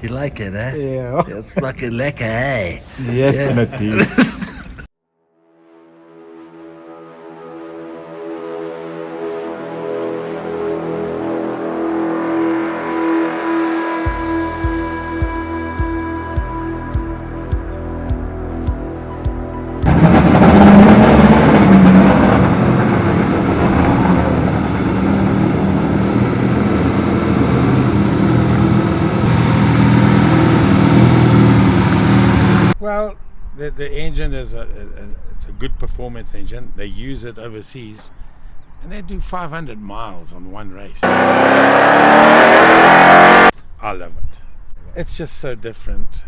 You like it, eh? Yeah. It's fucking lekker, eh? Yes, Yeah. indeed. Well, the engine is it's a good performance engine. They use it overseas, and they do 500 miles on one race. I love it. It's just so different.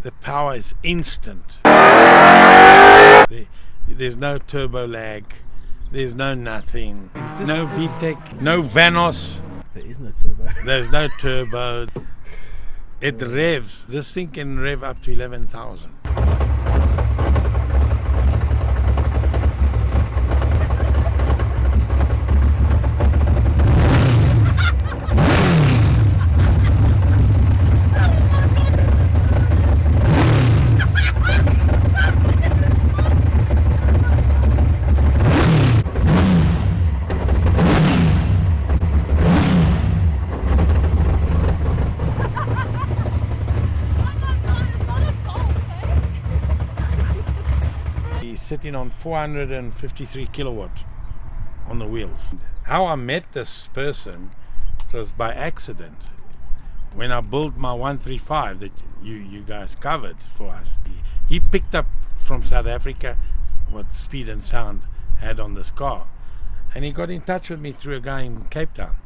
The power is instant. There's no turbo lag. There's no nothing. No VTEC. No Vanos. There is no turbo. There's no turbo. It revs. This thing can rev up to 11,000. Sitting on 453 kilowatt on the wheels. How I met this person was by accident. When I built my 135 that you guys covered for us, he picked up from South Africa what Speed and Sound had on this car, and he got in touch with me through a guy in Cape Town.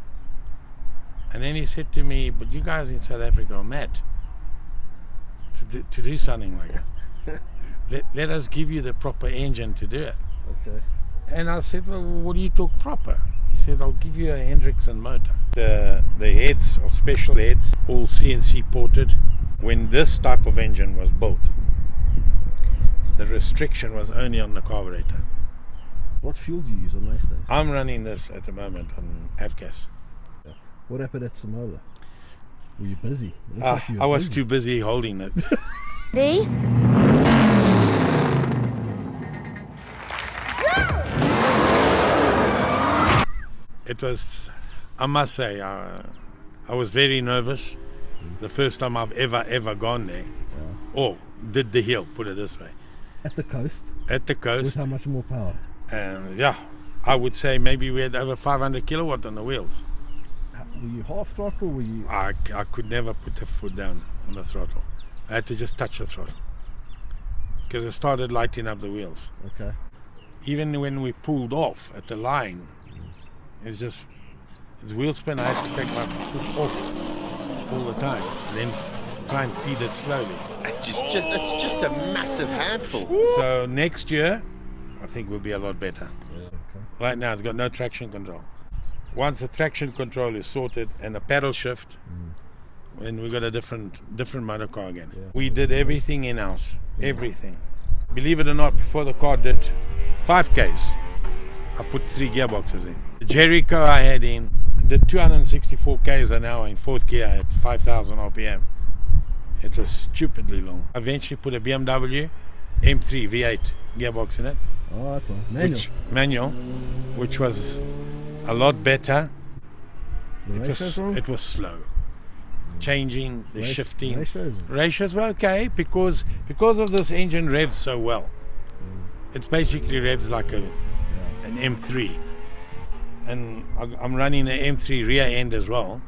And then he said to me, "But you guys in South Africa are mad to do something like that. Let us give you the proper engine to do it." Okay. And I said, "Well, what do you talk proper?" He said, "I'll give you a Hendrickson motor." The heads are special heads, all CNC ported. When this type of engine was built, the restriction was only on the carburetor. What fuel do you use on race days? I'm running this at the moment on avgas. Yeah. What happened at Samoa? Were you busy? It looks like you were I was busy. too busy holding it. Ready? It was, I must say, I was very nervous. The first time I've ever gone there, or did the hill, put it this way. At the coast? At the With coast, how much more power? and yeah, I would say maybe we had over 500 kilowatt on the wheels. Were you half throttle? Were you? I could never put the foot down on the throttle. I had to just touch the throttle because it started lighting up the wheels. Okay. Even when we pulled off at the line, it's wheel spin. I had to take my foot off all the time and then try and feed it slowly. That's just a massive handful. So next year, I think we'll be a lot better. Yeah, okay. Right now, it's got no traction control. Once the traction control is sorted and the paddle shift, then we got a different motor car again. Yeah. We did everything in-house, everything. Believe it or not, before the car did 5Ks, I put 3 gearboxes in. The Jericho I had in did 264 Ks an hour in 4th gear at 5,000 RPM. It was stupidly long. I eventually put a BMW M3 V8 gearbox in it. Oh, that's nice. Manual. Which was a lot better. The ratios wrong? It was slow. Changing, the shifting. Ratios? Ratios were okay because of this engine revs so well. It basically revs like an M3. and I'm running the M3 rear end as well,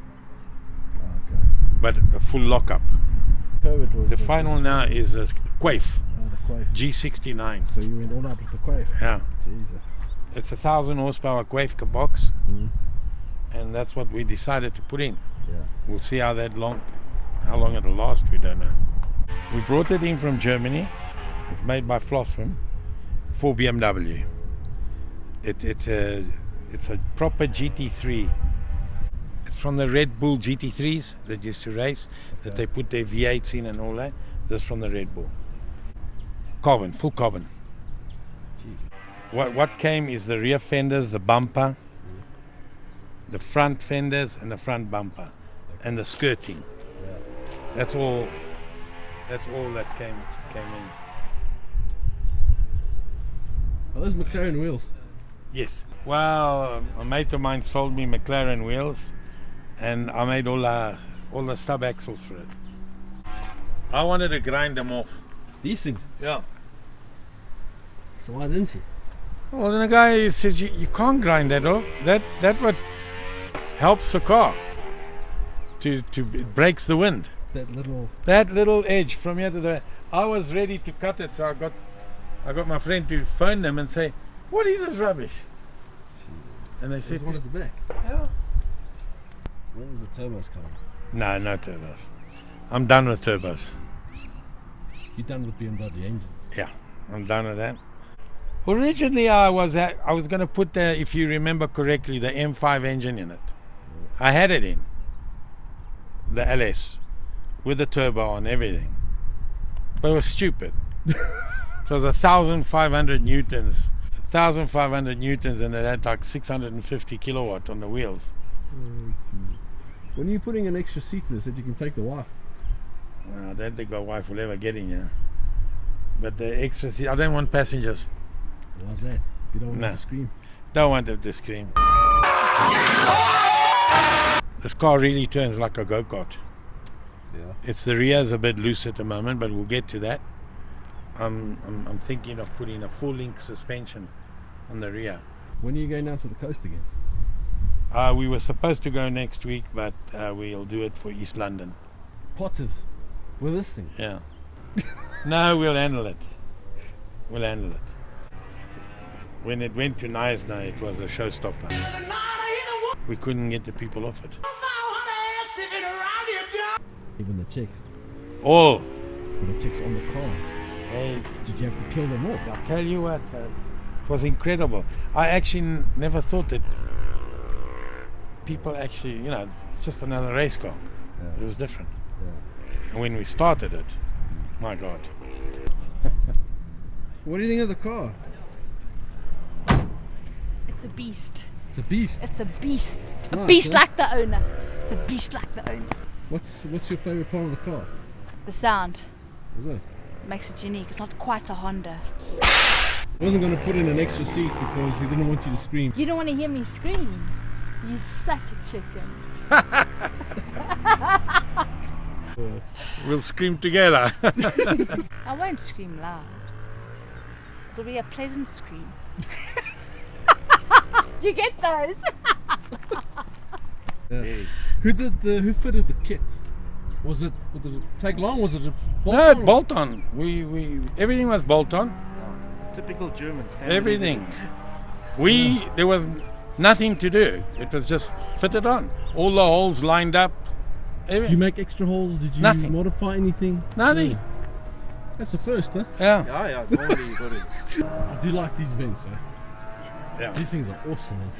Okay. but a full lockup. COVID was The final now is a Quaif the Quaif. G69. So you went all out with the Quaif. Yeah, Jesus. it's a 1,000 horsepower Quaif box, Mm. and that's what we decided to put in. Yeah. We'll see how long it'll last. We don't know. We brought it in from Germany. It's made by Flossman for BMW. It's a proper GT3. It's from the Red Bull GT3s that used to race, that they put their V8s in and all that. This from the Red Bull. Carbon, full carbon. Jesus. What came is the rear fenders, the bumper, the front fenders and the front bumper, and the skirting. Yeah. That's all that came in. Are those McLaren wheels? Yes. Well, a mate of mine sold me McLaren wheels, and I made all the stub axles for it. I wanted to grind them off. These things. Yeah. So why didn't you? Well, then the guy says you can't grind that off. That what helps the car. It breaks the wind. That little edge from here to there. I was ready to cut it, so I got my friend to phone them and say, "What is this rubbish?" And they said, one at the back. "Yeah." When is the turbos coming? No turbos. I'm done with turbos. You're done with BMW engine. Yeah, I'm done with that. Originally, I was going to put the, if you remember correctly, the M5 engine in it. I had it in the LS with the turbo and everything, but it was stupid. It was 1,500 newtons, and it had like 650 kilowatt on the wheels. When are you putting an extra seat in this that you can take the wife? I don't think my wife will ever get in here. But the extra seat, I don't want passengers. Why's that? You don't want No. them to scream. Don't want them to scream. This car really turns like a go-kart. Yeah. It's the rear's a bit loose at the moment, but we'll get to that. I'm thinking of putting a full-length suspension on the rear. When are you going down to the coast again? We were supposed to go next week, but we'll do it for East London. Potters. With this thing. Yeah. No, we'll handle it. We'll handle it. When it went to Knysna, it was a showstopper. We couldn't get the people off it. Even the chicks. All. With the chicks on the car. Hey, Did you have to kill them off? I'll tell you what, it was incredible. I actually never thought that people actually, it's just another race car. Yeah. It was different. Yeah. And when we started it, my God. What do you think of the car? It's a beast. It's a beast. It's a beast. It's A nice, beast huh? like the owner. It's a beast like the owner. What's your favorite part of the car? The sound Is it? makes it unique. It's not quite a Honda. I wasn't going to put in an extra seat because he didn't want you to scream. You don't want to hear me scream. You're such a chicken. We'll scream together. I won't scream loud. It'll be a pleasant scream. Do you get those? Who fitted the kit? Did it take long? Was it a bolt No, on? bolt on. We everything was bolt on. Typical Germans. Everything. There was nothing to do. It was just fitted on. All the holes lined up. Did you make extra holes? Did you Nothing. modify anything? Nothing. No. That's the first, huh? Yeah. Yeah, normally you got it. I do like these vents, though. Yeah. These things are awesome. Man.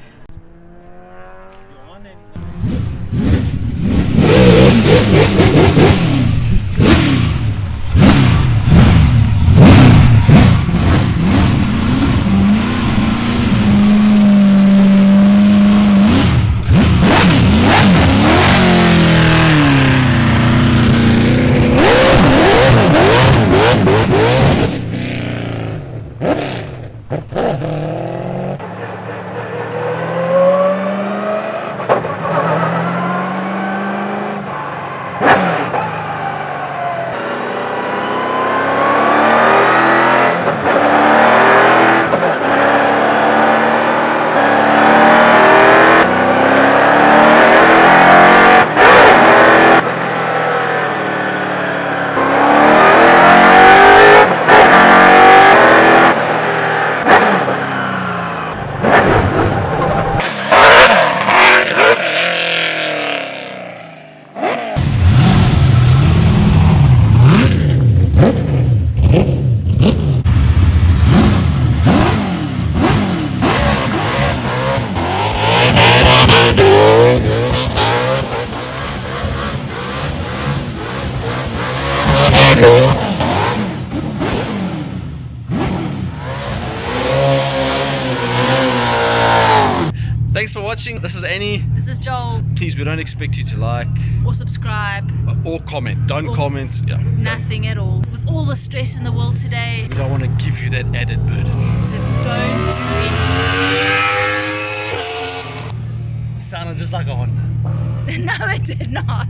thanks for watching. This is Annie. This is Joel. Please, we don't expect you to like Or subscribe. or comment. Don't comment. Yeah. Nothing at all. With all the stress in the world today, We don't want to give you that added burden. so don't do anything. Sounded just like a Honda. No, it did not.